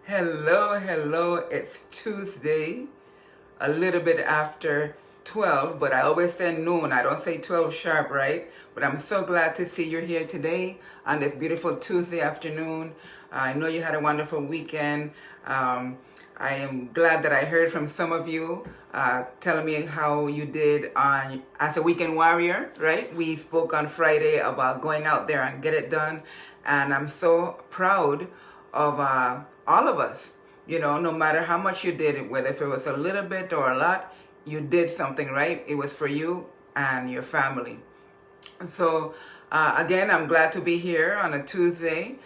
Hello. It's Tuesday, a little bit after 12, but I always say noon. I don't say 12 sharp, right? But I'm so glad to see you're here today on this beautiful Tuesday afternoon. I know you had a wonderful weekend. I am glad that I heard from some of you telling me how you did on as a weekend warrior, right? We spoke on Friday about going out there and get it done, and I'm so proud of all of us. You know, no matter how much you did, whether if it was a little bit or a lot, you did something, right? It was for you and your family. So, again, I'm glad to be here on a Tuesday.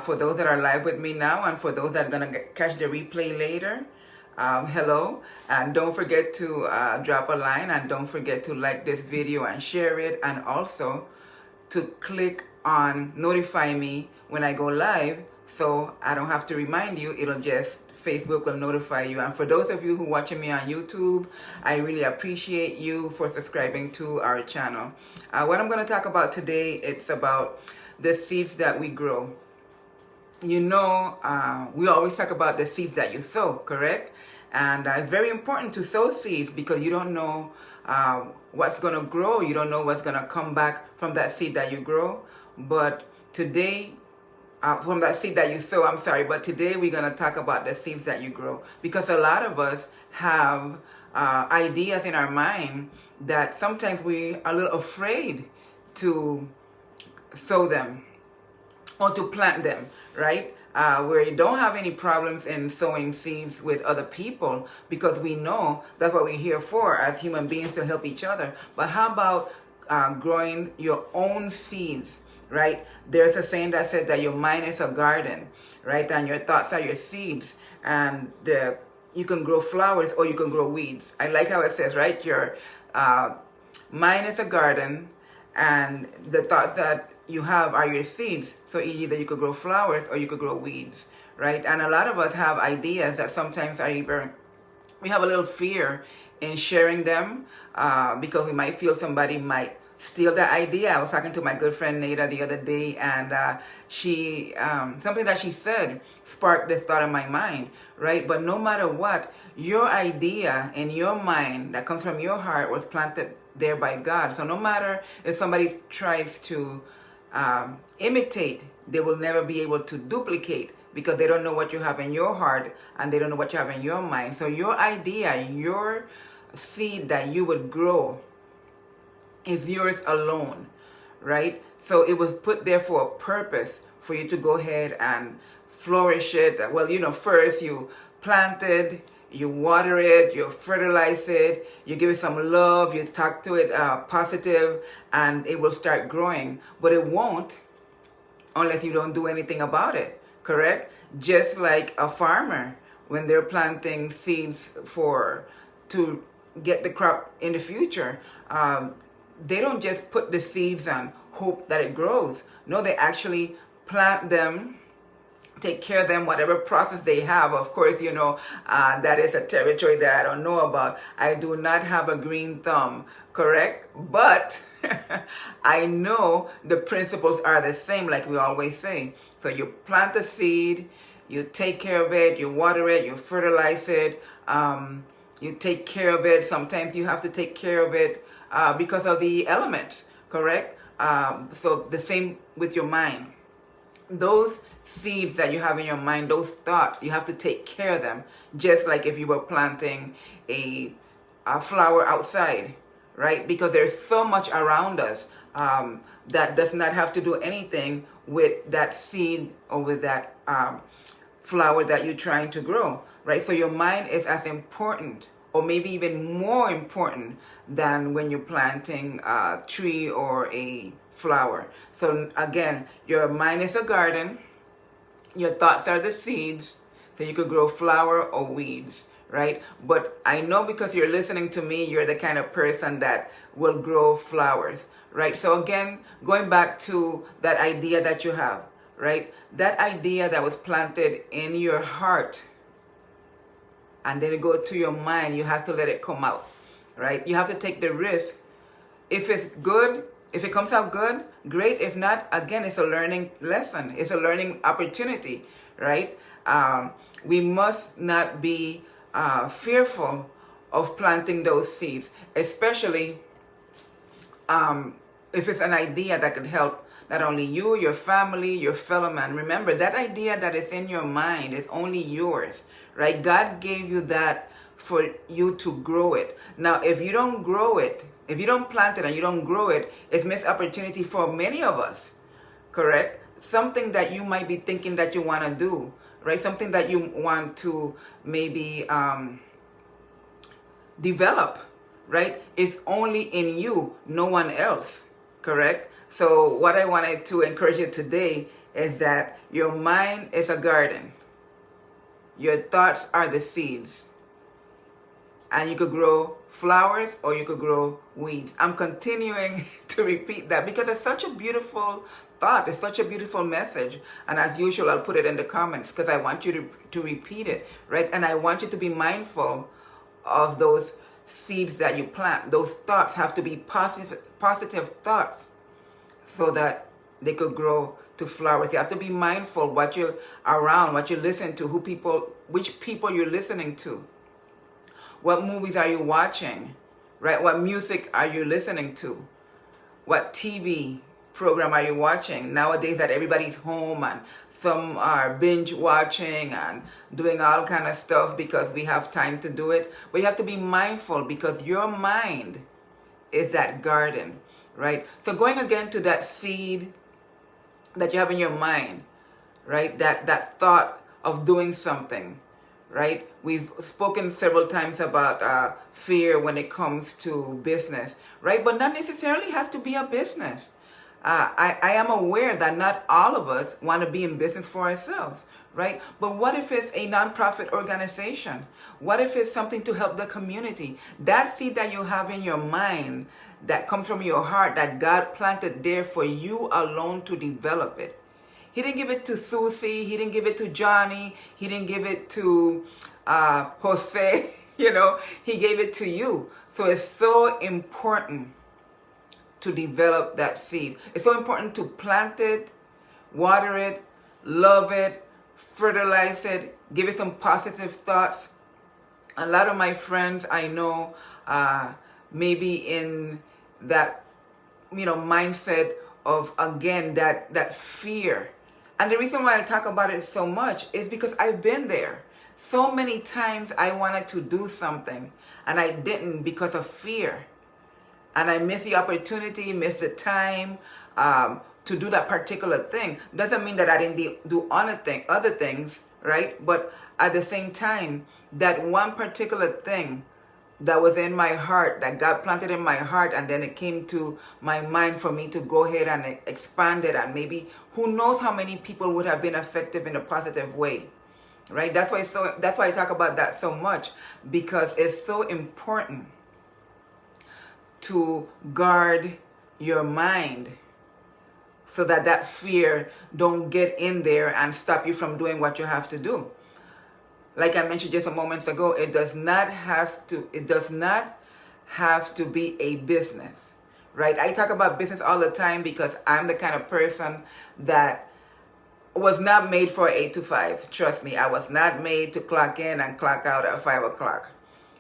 For those that are live with me now, and for those that are going to catch the replay later, hello. And don't forget to drop a line, and don't forget to like this video and share it, and also to click on notify me when I go live, so I don't have to remind you. It'll just, Facebook will notify you. And for those of you who are watching me on YouTube, I really appreciate you for subscribing to our channel. What I'm going to talk about today, it's about the seeds that we grow. You know, we always talk about the seeds that you sow, correct? And it's very important to sow seeds because you don't know what's going to grow. You don't know what's going to come back from that seed that you grow. But today, from that seed that you sow, I'm sorry, but today we're going to talk about the seeds that you grow. Because a lot of us have ideas in our mind that sometimes we are a little afraid to sow them or to plant them, right? Where you don't have any problems in sowing seeds with other people because we know that's what we're here for as human beings, to help each other. But how about growing your own seeds, right? There's a saying that said that your mind is a garden, right? And your thoughts are your seeds. And you can grow flowers or you can grow weeds. I like how it says, right? Your mind is a garden, and the thoughts that you have are your seeds. So either you could grow flowers or you could grow weeds, right? And a lot of us have ideas that sometimes are even, we have a little fear in sharing them because we might feel somebody might steal that idea. I was talking to my good friend Nada the other day, and she something that she said sparked this thought in my mind, right? But no matter what, your idea in your mind that comes from your heart was planted there by God. So no matter if somebody tries to imitate, they will never be able to duplicate, because they don't know what you have in your heart and they don't know what you have in your mind. So your idea, your seed that you would grow is yours alone, right? So it was put there for a purpose, for you to go ahead and flourish it. Well, you know, first you planted, you water it, you fertilize it, you give it some love, you talk to it positive, and it will start growing. But it won't unless you don't do anything about it, correct? Just like a farmer, when they're planting seeds to get the crop in the future, they don't just put the seeds and hope that it grows. No, they actually plant them, take care of them, whatever process they have. Of course, you know, that is a territory that I don't know about. I do not have a green thumb, correct? But I know the principles are the same, like we always say. So you plant the seed, you take care of it, you water it, you fertilize it, you take care of it. Sometimes you have to take care of it because of the elements, correct? So the same with your mind. Those seeds that you have in your mind, those thoughts, you have to take care of them, just like if you were planting a flower outside, right? Because there's so much around us that does not have to do anything with that seed or with that flower that you're trying to grow, right? So your mind is as important, or maybe even more important, than when you're planting a tree or a flower. So again, your mind is a garden, your thoughts are the seeds, so you could grow flower or weeds, right? But I know, because you're listening to me, you're the kind of person that will grow flowers, right? So again, going back to that idea that you have, right? That idea that was planted in your heart, and then it go to your mind, you have to let it come out, right? You have to take the risk. If it's good, if it comes out good, great. If not, again, it's a learning lesson. It's a learning opportunity, right? We must not be fearful of planting those seeds, especially if it's an idea that could help not only you, your family, your fellow man. Remember, that idea that is in your mind is only yours, right? God gave you that for you to grow it. Now, if you don't grow it, if you don't plant it and you don't grow it, it's missed opportunity for many of us, correct? Something that you might be thinking that you want to do, right? Something that you want to maybe develop, right? It's only in you, no one else, correct? So what I wanted to encourage you today is that your mind is a garden. Your thoughts are the seeds. And you could grow flowers or you could grow weeds. I'm continuing to repeat that because it's such a beautiful thought. It's such a beautiful message. And as usual, I'll put it in the comments because I want you to repeat it, right? And I want you to be mindful of those seeds that you plant. Those thoughts have to be positive thoughts so that they could grow to flowers. You have to be mindful what you're around, what you listen to, which people you're listening to. What movies are you watching, right? What music are you listening to? What TV program are you watching? Nowadays that everybody's home and some are binge watching and doing all kind of stuff because we have time to do it. But you have to be mindful because your mind is that garden, right? So going again to that seed that you have in your mind, right? That thought of doing something, right? We've spoken several times about fear when it comes to business, right? But not necessarily has to be a business. I am aware that not all of us want to be in business for ourselves, right? But what if it's a nonprofit organization? What if it's something to help the community? That seed that you have in your mind that comes from your heart that God planted there for you alone to develop it. He didn't give it to Susie. He didn't give it to Johnny. He didn't give it to Jose. He gave it to you. So it's so important to develop that seed. It's so important to plant it, water it, love it, fertilize it, give it some positive thoughts. A lot of my friends I know maybe in that mindset of, again, that fear. And the reason why I talk about it so much is because I've been there. So many times I wanted to do something and I didn't because of fear. And I missed the opportunity, missed the time to do that particular thing. Doesn't mean that I didn't do other things, right? But at the same time, that one particular thing that was in my heart, that God planted in my heart, and then it came to my mind for me to go ahead and expand it, and maybe who knows how many people would have been effective in a positive way, right? That's why I talk about that so much, because it's so important to guard your mind so that fear don't get in there and stop you from doing what you have to do. Like I mentioned just a moment ago, it does not have to be a business, right? I talk about business all the time because I'm the kind of person that was not made for 8 to 5. Trust me, I was not made to clock in and clock out at 5 o'clock,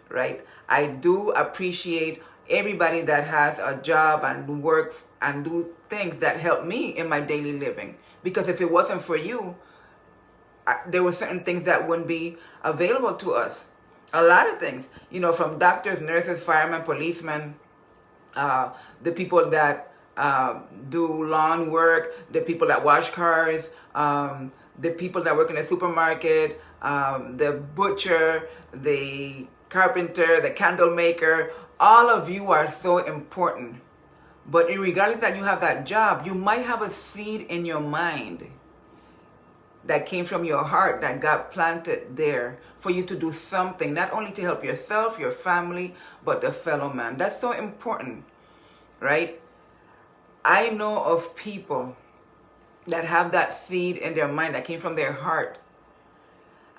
right? I do appreciate everybody that has a job and work and do things that help me in my daily living. Because if it wasn't for you, there were certain things that wouldn't be available to us. A lot of things, from doctors, nurses, firemen, policemen, the people that do lawn work, the people that wash cars, the people that work in the supermarket, the butcher, the carpenter, the candle maker. All of you are so important. But regardless that you have that job, you might have a seed in your mind that came from your heart that God planted there for you to do something, not only to help yourself, your family, but the fellow man. That's so important, right? I know of people that have that seed in their mind that came from their heart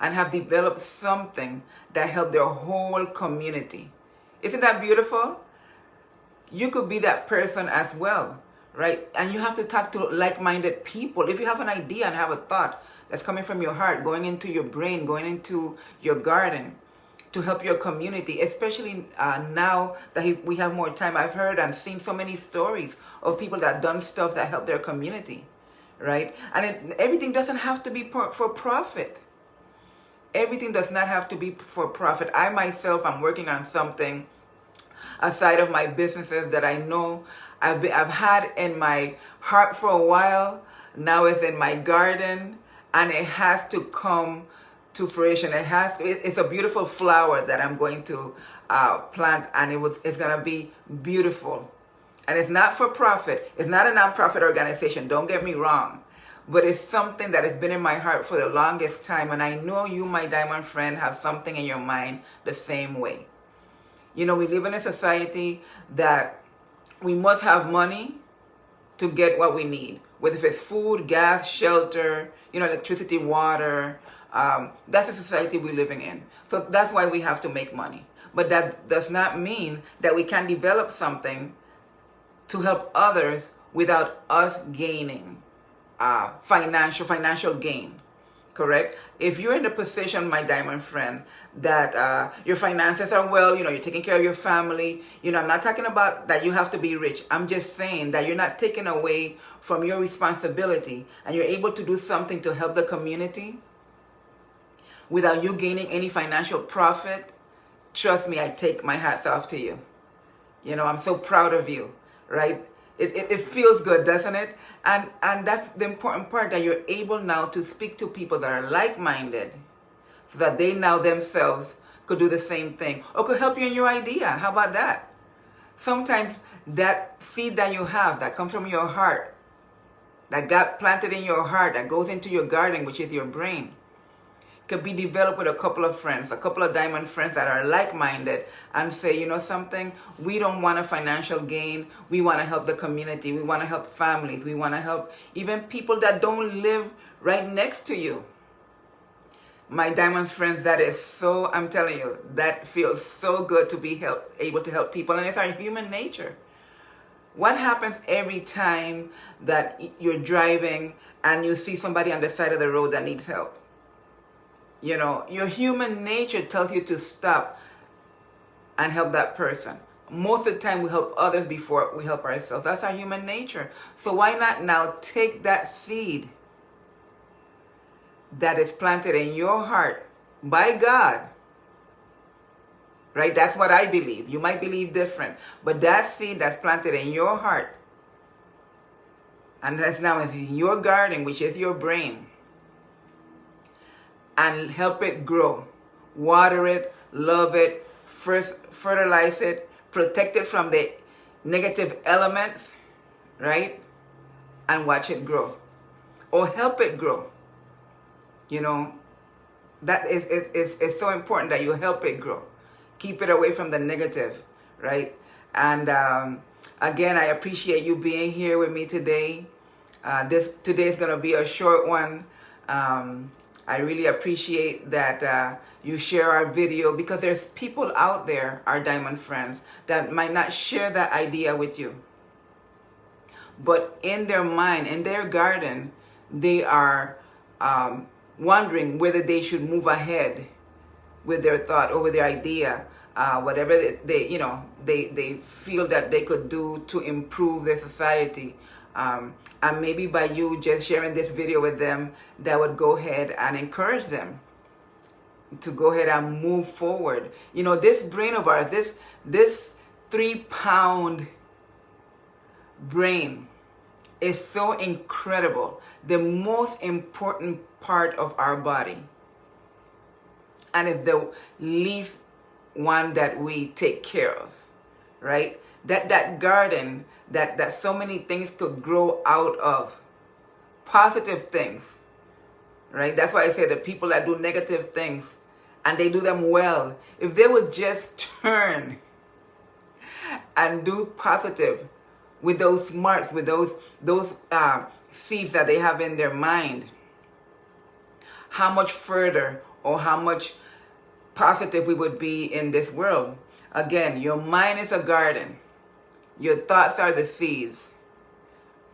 and have developed something that helped their whole community. Isn't that beautiful? You could be that person as well, right? And you have to talk to like-minded people. If you have an idea and have a thought, that's coming from your heart, going into your brain, going into your garden to help your community, especially now that we have more time. I've heard and seen so many stories of people that done stuff that help their community, right? And everything doesn't have to be for profit. Everything does not have to be for profit. I myself am working on something aside of my businesses that I know I've had in my heart for a while. Now it's in my garden, and it has to come to fruition. It's a beautiful flower that I'm going to plant, and it's gonna be beautiful. And it's not for profit. It's not a non-profit organization. Don't get me wrong. But it's something that has been in my heart for the longest time. And I know you, my diamond friend, have something in your mind the same way. You know, we live in a society that we must have money to get what we need. Whether it's food, gas, shelter, electricity, water. That's the society we're living in. So that's why we have to make money. But that does not mean that we can develop something to help others without us gaining financial gain, correct? If you're in the position, my diamond friend, that your finances are well, you're taking care of your family, I'm not talking about that you have to be rich. I'm just saying that you're not taking away from your responsibility and you're able to do something to help the community without you gaining any financial profit. Trust me, I take my hats off to you. I'm so proud of you, right? It feels good, doesn't it? And that's the important part, that you're able now to speak to people that are like-minded so that they now themselves could do the same thing or could help you in your idea. How about that? Sometimes that seed that you have that comes from your heart, that got planted in your heart, that goes into your garden, which is your brain, could be developed with a couple of friends, a couple of diamond friends that are like-minded, and say, something, we don't want a financial gain. We want to help the community. We want to help families. We want to help even people that don't live right next to you. My diamond friends, that is so, I'm telling you, that feels so good to be able to help people. And it's our human nature. What happens every time that you're driving and you see somebody on the side of the road that needs help? Your human nature tells you to stop and help that person. Most of the time we help others before we help ourselves. That's our human nature. So why not now take that seed that is planted in your heart by God, right? That's what I believe. You might believe different. But that seed that's planted in your heart, and that's now in your garden, which is your brain, and help it grow. Water it, love it, fertilize it, protect it from the negative elements, right? And watch it grow. Or help it grow. That is so important that you help it grow. Keep it away from the negative, right? And again, I appreciate you being here with me today. Today is going to be a short one. I really appreciate that you share our video, because there's people out there, our diamond friends, that might not share that idea with you. But in their mind, in their garden, they are wondering whether they should move ahead with their thought or with their idea, whatever they feel that they could do to improve their society. And maybe by you just sharing this video with them, that would go ahead and encourage them to go ahead and move forward. This brain of ours, this 3-pound brain is so incredible. The most important part of our body. And it's the least one that we take care of, right? That garden that so many things could grow out of. Positive things, right? That's why I say the people that do negative things and they do them well, if they would just turn and do positive with those smarts, with those seeds that they have in their mind, how much further or how much positive we would be in this world. Again, your mind is a garden. Your thoughts are the seeds.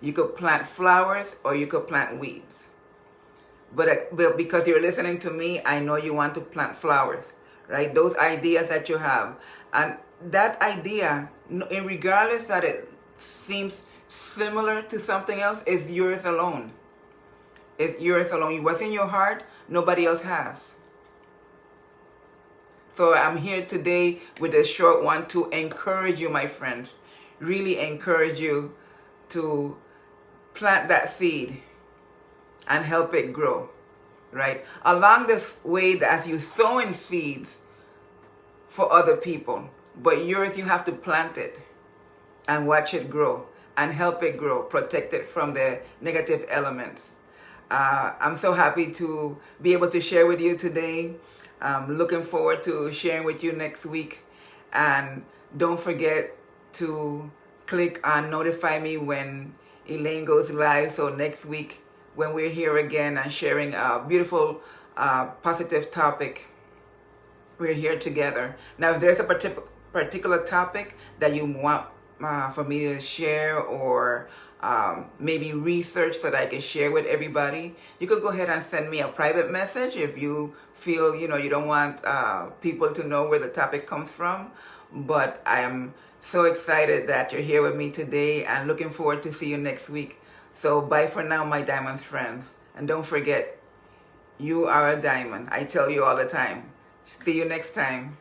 You could plant flowers or you could plant weeds. but because you're listening to me, I know you want to plant flowers, right? Those ideas that you have, and that idea, regardless that it seems similar to something else, is yours alone. It's yours alone. What's in your heart, nobody else has. So I'm here today with a short one to encourage you, my friends. Really encourage you to plant that seed and help it grow, right? Along this way, as you sow in seeds for other people, but yours, you have to plant it and watch it grow and help it grow, protect it from the negative elements. I'm so happy to be able to share with you today. I'm looking forward to sharing with you next week. And don't forget to click on notify me when Elaine goes live. So next week, when we're here again and sharing a beautiful, positive topic, we're here together. Now, if there's a particular topic that you want for me to share, or maybe research so that I can share with everybody, you could go ahead and send me a private message if you feel you don't want people to know where the topic comes from. But I am so excited that you're here with me today and looking forward to see you next week. So bye for now, my diamond friends. And don't forget, you are a diamond. I tell you all the time. See you next time.